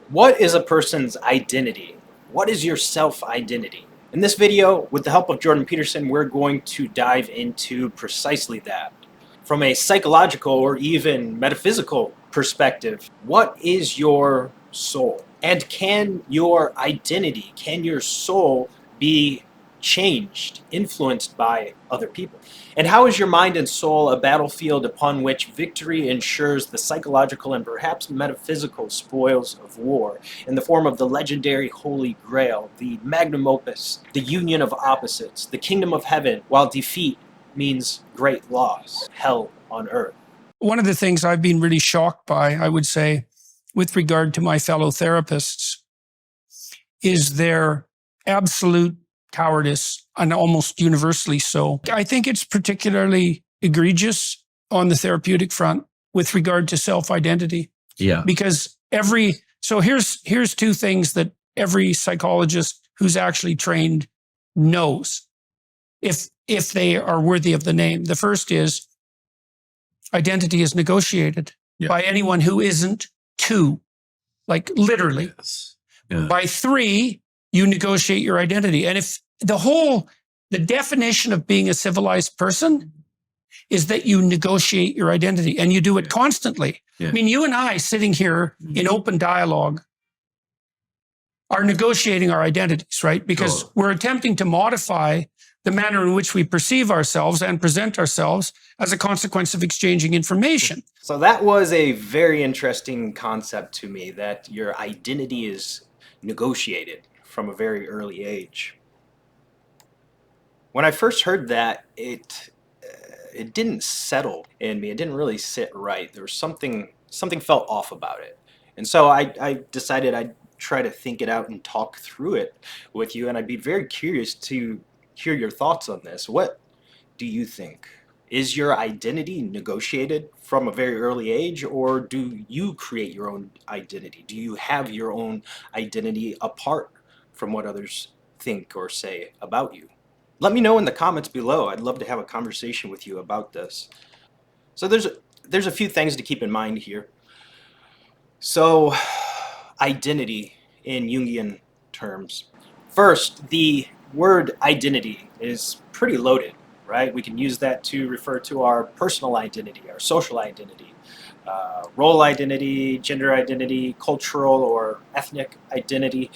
What is a person's identity? What is your self-identity? In this video, with the help of Jordan Peterson, we're going to dive into precisely that. From a psychological or even metaphysical perspective, what is your soul? And can your identity, can your soul be changed, influenced by other people? And how is your mind and soul a battlefield upon which victory ensures the psychological and perhaps metaphysical spoils of war in the form of the legendary Holy Grail, the magnum opus, the union of opposites, the kingdom of heaven, while defeat means great loss, hell on earth? One of the things I've been really shocked by, I would say, with regard to my fellow therapists, is their absolute cowardice, and almost universally so. I think it's particularly egregious on the therapeutic front with regard to self-identity. Yeah. Because here's two things that every psychologist who's actually trained knows, if they are worthy of the name. The first is identity is negotiated by anyone who isn't two, like literally. Yes. Yeah. By three, you negotiate your identity. And if the definition of being a civilized person is that you negotiate your identity and you do it constantly. Yeah. I mean, you and I sitting here in open dialogue are negotiating our identities, right? Because we're attempting to modify the manner in which we perceive ourselves and present ourselves as a consequence of exchanging information. So that was a very interesting concept to me, that your identity is negotiated from a very early age. When I first heard that, it didn't settle in me. It didn't really sit right. There was something felt off about it. And so I decided I'd try to think it out and talk through it with you, and I'd be very curious to hear your thoughts on this. What do you think? Is your identity negotiated from a very early age, or do you create your own identity? Do you have your own identity apart from what others think or say about you? Let me know in the comments below. I'd love to have a conversation with you about this. So there's a few things to keep in mind here. So, identity in Jungian terms. First, the word identity is pretty loaded, right? We can use that to refer to our personal identity, our social identity, role identity, gender identity, cultural or ethnic identity.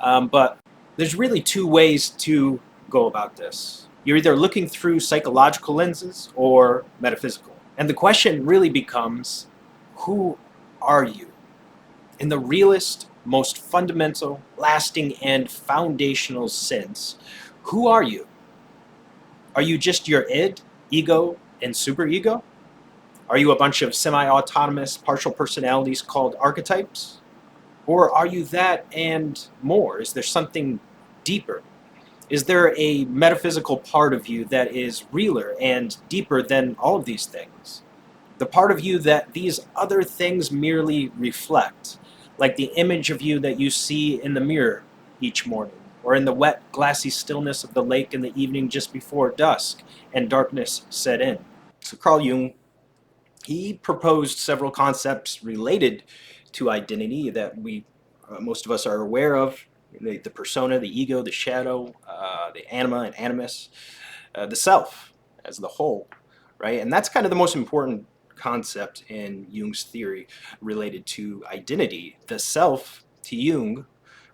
But there's really two ways to go about this. You're either looking through psychological lenses or metaphysical. And the question really becomes, who are you? In the realest, most fundamental, lasting, and foundational sense, who are you? Are you just your id, ego, and superego? Are you a bunch of semi-autonomous partial personalities called archetypes? Or are you that and more? Is there something deeper? Is there a metaphysical part of you that is realer and deeper than all of these things? The part of you that these other things merely reflect, like the image of you that you see in the mirror each morning, or in the wet, glassy stillness of the lake in the evening just before dusk and darkness set in. So Carl Jung, he proposed several concepts related to identity that most of us are aware of. The persona, the ego, the shadow, the anima and animus, the self as the whole, right? And that's kind of the most important concept in Jung's theory related to identity. The self, to Jung,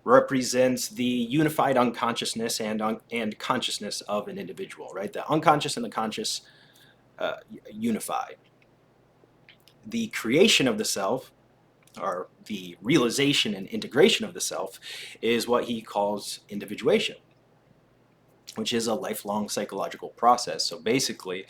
represents the unified unconsciousness and consciousness of an individual, right? The unconscious and the conscious unified. The creation of the self, or the realization and integration of the self, is what he calls individuation, which is a lifelong psychological process. So basically,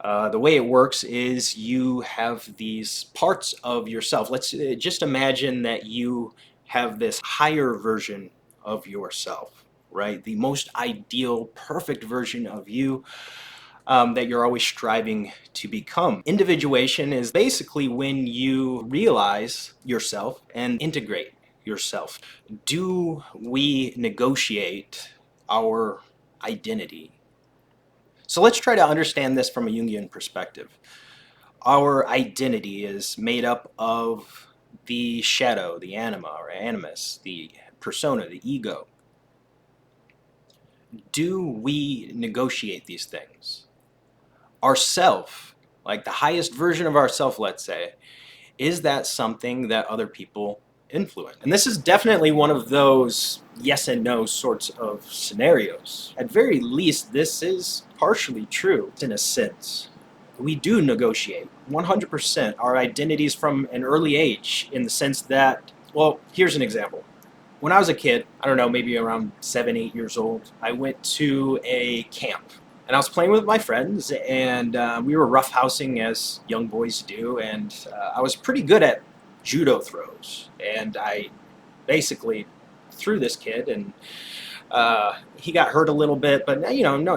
the way it works is you have these parts of yourself. Let's just imagine that you have this higher version of yourself, right? The most ideal, perfect version of you that you're always striving to become. Individuation is basically when you realize yourself and integrate yourself. Do we negotiate our identity? So let's try to understand this from a Jungian perspective. Our identity is made up of the shadow, the anima or animus, the persona, the ego. Do we negotiate these things? Ourself, like the highest version of ourself, let's say, is that something that other people influence? And this is definitely one of those yes and no sorts of scenarios. At very least, this is partially true in a sense. We do negotiate 100% our identities from an early age, in the sense that, well, here's an example. When I was a kid, I don't know, maybe around 7, 8 years old, I went to a camp. And I was playing with my friends, and we were roughhousing as young boys do. And I was pretty good at judo throws. And I basically threw this kid, and he got hurt a little bit, but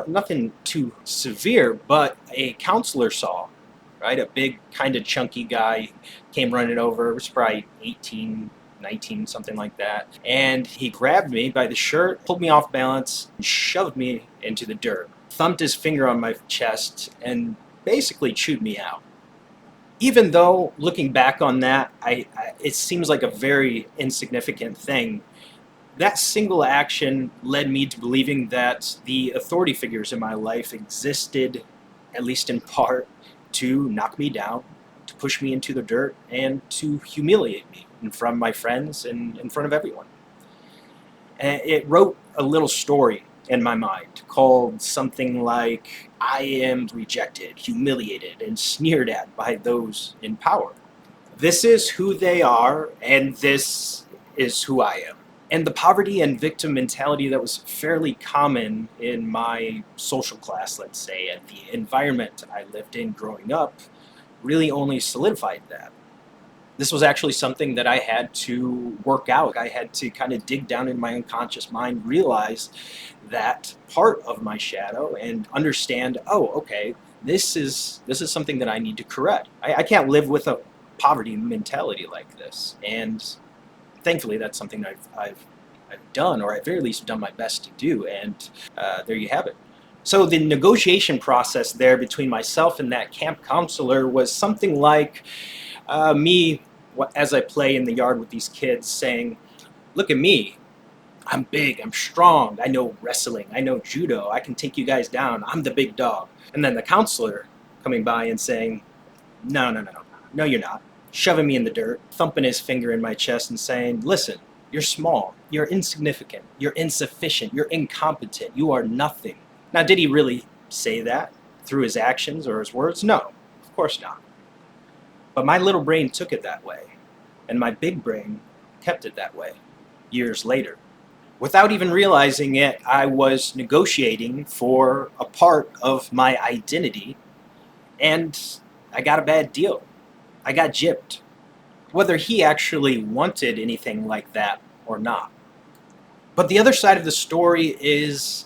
nothing too severe. But a counselor saw, right? A big, kind of chunky guy came running over. It was probably 18, 19, something like that. And he grabbed me by the shirt, pulled me off balance, and shoved me into the dirt. Thumped his finger on my chest and basically chewed me out. Even though, looking back on that, it seems like a very insignificant thing, that single action led me to believing that the authority figures in my life existed, at least in part, to knock me down, to push me into the dirt, and to humiliate me in front of my friends and in front of everyone. And it wrote a little story in my mind called something like, I am rejected, humiliated, and sneered at by those in power. This is who they are, and this is who I am. And the poverty and victim mentality that was fairly common in my social class, let's say, and the environment I lived in growing up, really only solidified that. This was actually something that I had to work out. I had to kind of dig down in my unconscious mind, realize that part of my shadow, and understand, oh, okay, this is something that I need to correct. I can't live with a poverty mentality like this. And thankfully, that's something I've done, or at very least done my best to do. And there you have it. So the negotiation process there between myself and that camp counselor was something like me, as I play in the yard with these kids, saying, look at me. I'm big, I'm strong, I know wrestling, I know judo, I can take you guys down, I'm the big dog. And then the counselor coming by and saying, no, you're not. Shoving me in the dirt, thumping his finger in my chest and saying, listen, you're small, you're insignificant, you're insufficient, you're incompetent, you are nothing. Now, did he really say that through his actions or his words? No, of course not. But my little brain took it that way, and my big brain kept it that way years later. Without even realizing it, I was negotiating for a part of my identity, and I got a bad deal. I got gypped. Whether he actually wanted anything like that or not. But the other side of the story is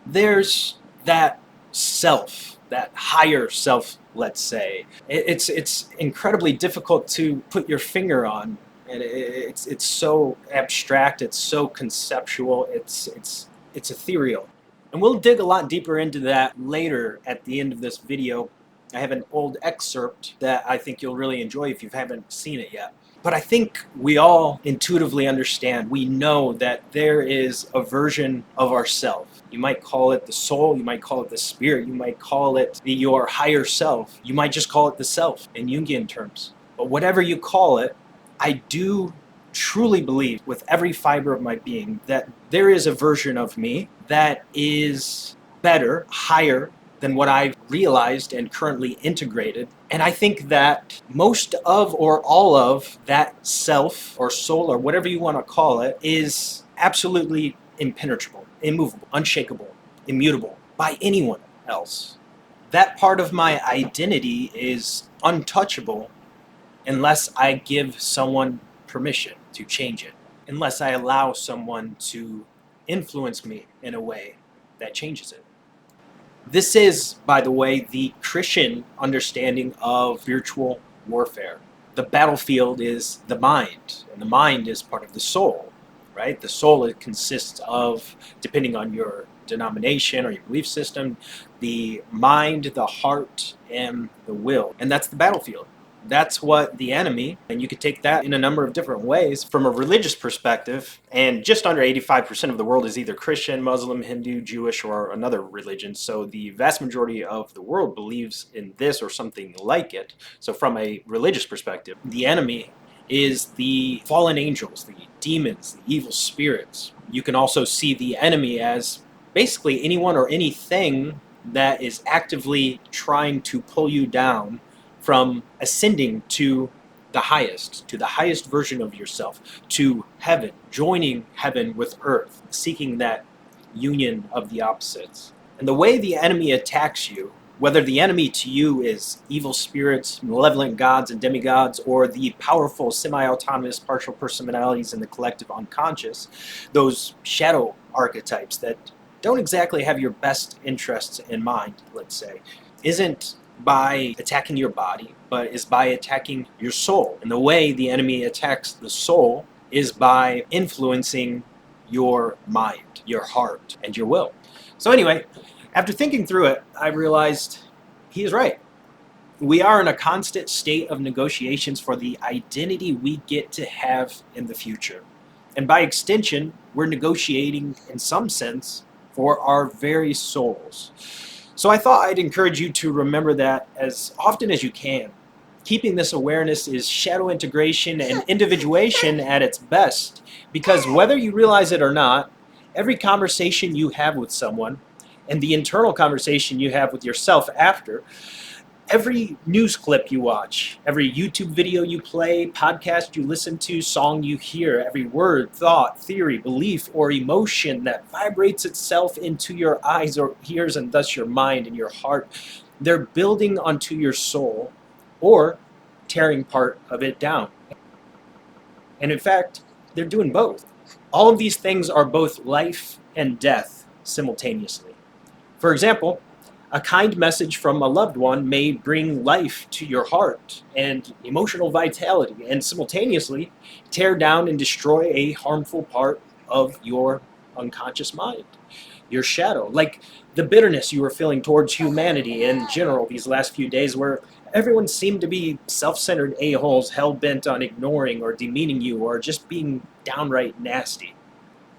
there's that self, that higher self, let's say. It's incredibly difficult to put your finger on. And it's so abstract, it's so conceptual, it's ethereal. And we'll dig a lot deeper into that later at the end of this video. I have an old excerpt that I think you'll really enjoy if you haven't seen it yet. But I think we all intuitively understand, we know that there is a version of ourself. You might call it the soul, you might call it the spirit, you might call it your higher self, you might just call it the self in Jungian terms. But whatever you call it, I do truly believe with every fiber of my being that there is a version of me that is better, higher than what I've realized and currently integrated. And I think that most of or all of that self or soul or whatever you want to call it is absolutely impenetrable, immovable, unshakable, immutable by anyone else. That part of my identity is untouchable unless I give someone permission to change it, unless I allow someone to influence me in a way that changes it. This is, by the way, the Christian understanding of spiritual warfare. The battlefield is the mind, and the mind is part of the soul, right? The soul, it consists of, depending on your denomination or your belief system, the mind, the heart, and the will. And that's the battlefield. That's what the enemy, and you could take that in a number of different ways from a religious perspective. And just under 85% of the world is either Christian, Muslim, Hindu, Jewish, or another religion. So the vast majority of the world believes in this or something like it. So from a religious perspective, the enemy is the fallen angels, the demons, the evil spirits. You can also see the enemy as basically anyone or anything that is actively trying to pull you down from ascending to the highest version of yourself, to heaven, joining heaven with earth, seeking that union of the opposites. And the way the enemy attacks you, whether the enemy to you is evil spirits, malevolent gods and demigods, or the powerful semi-autonomous partial personalities in the collective unconscious, those shadow archetypes that don't exactly have your best interests in mind, let's say, isn't by attacking your body, but is by attacking your soul. And the way the enemy attacks the soul is by influencing your mind, your heart, and your will. So anyway, after thinking through it, I realized he is right. We are in a constant state of negotiations for the identity we get to have in the future. And by extension, we're negotiating, in some sense, for our very souls. So I thought I'd encourage you to remember that as often as you can. Keeping this awareness is shadow integration and individuation at its best, because whether you realize it or not, every conversation you have with someone and the internal conversation you have with yourself after, every news clip you watch, every YouTube video you play, podcast you listen to, song you hear, every word, thought, theory, belief, or emotion that vibrates itself into your eyes or ears and thus your mind and your heart, they're building onto your soul or tearing part of it down. And in fact, they're doing both. All of these things are both life and death simultaneously. For example, a kind message from a loved one may bring life to your heart and emotional vitality, and simultaneously tear down and destroy a harmful part of your unconscious mind, your shadow. Like the bitterness you were feeling towards humanity in general these last few days, where everyone seemed to be self-centered a-holes hell-bent on ignoring or demeaning you or just being downright nasty.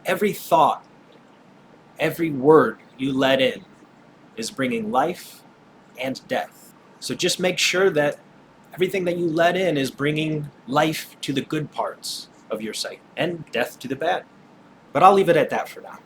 Every thought, every word you let in is bringing life and death. So just make sure that everything that you let in is bringing life to the good parts of your psyche and death to the bad. But I'll leave it at that for now.